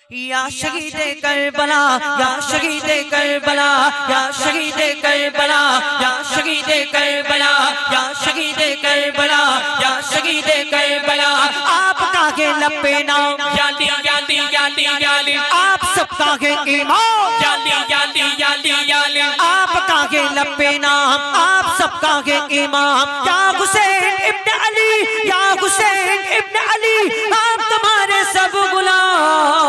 या शहीद करबला या शहीद करबला या शहीद करबला या शहीद करबला या शहीद करबला या शहीद करबला आपका के लपे नाम याली याली याली याली आप सबका के इमाम याली याली याली याली आपका के लपे नाम आप सबका के इमाम या हुसैन इब्न अली या हुसैन इब्न अली आप तुम्हारे सब गुलाम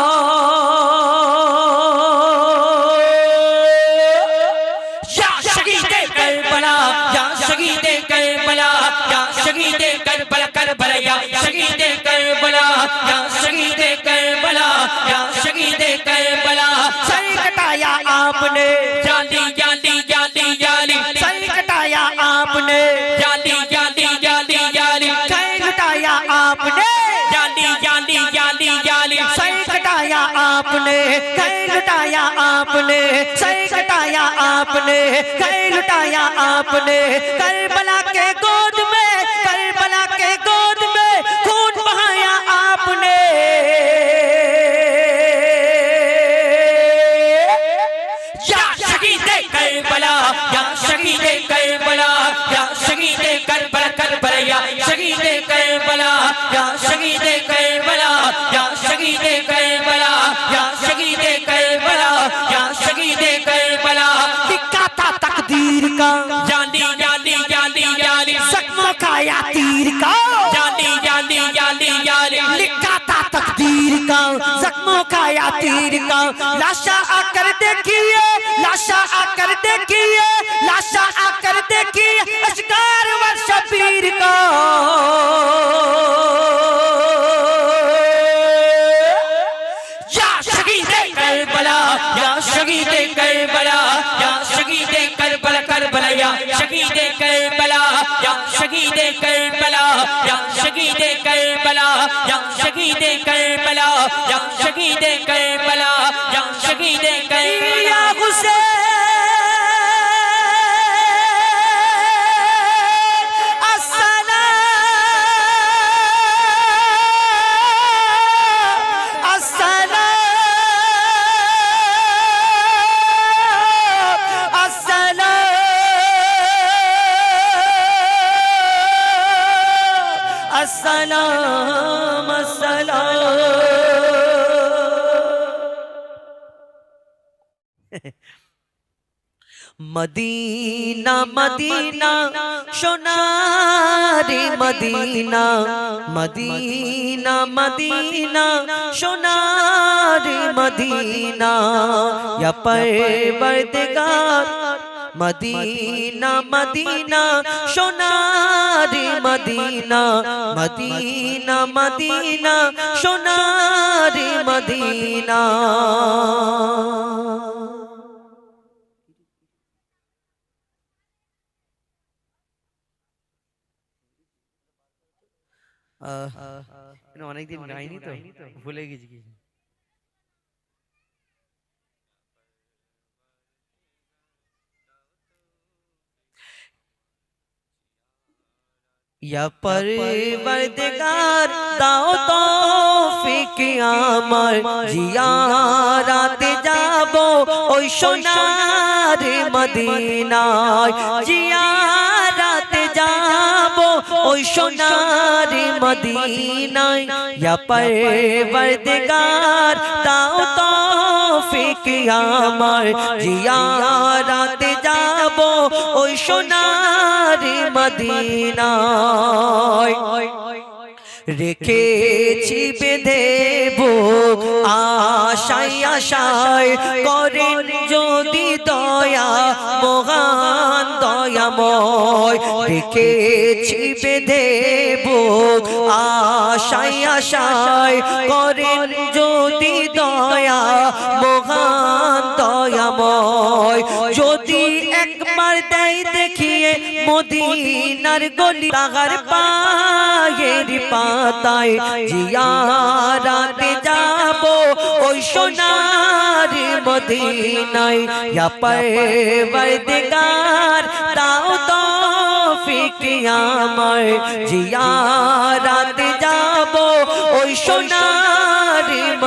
करबला या शहीद करबला या शहीद करबला या शहीद करबला सर कटाया आपने जाली जाली जाली जाली सर कटाया आपने जाली जाली जाली जाली सर कटाया आपने जाली जाली जाली जाली सर कटाया आपने सर लुटाया आपने सर कटाया आपने सर लुटाया आपने करबला के गोद में करबला के गोद में खून बहाया आपने या शहीद करबला या शहीद करबला या शहीद करबला करबला या शहीद करबला या शहीद करबला या शहीद करबला या शहीद करबला या शहीद करबला लिखा था तकदीर का जाली जाली जाली जाली जख्मों का या तीर का जाली जाली जाली जाली लिखा था तकदीर का जख्मों का या तीर का लाशा आकर देखिए लाशा आकर देखिए लाशा आकर देखिए अशकार व शबीर का या शहीद करबला या शहीद करबला या शहीद करबला करबला या शहीद करबला या शहीद करबला या शहीद करबला या शहीद करबला या शहीद करबला या शहीद करबला या हुसैन अस्सलाम अस्सलाम मदीना मदीना सोनारे मदीना मदीना मदीना सोनारे मदीना या परवरदिगार मदीना मदीना सोनारे मदीना मदीना मदीना सोनारे मदीना অনেক দিন গাইনি তো ভুলে গেছি কি या परवरदिगार दाओ तौफिक आमार जियाराते जाबो ओई सोनार मदीनाय जियाराते जाबो ओई सोनार मदीनाय या परवरदिगार दाओ तौफिक आमार जियाराते जाबो ओई सोनार मदीनाय রেখেছি বেঁধে বুক আশায় আশায় করেন যদি দয়া মহান দয়াময় রেখেছি বেঁধে বুক আশায় আশায় করেন যদি দয়া মহান দয়াময় যদি একবার দেয় দেখিয়ে মদিনার গলি তাহার পায়ের পাতায় জিয়ারাতে যাবো ওই সোনার মদিনায় ইয়া পরবরদিগার দাও তৌফিক আমায় জিয়ারাতে যাবো ওই সোনার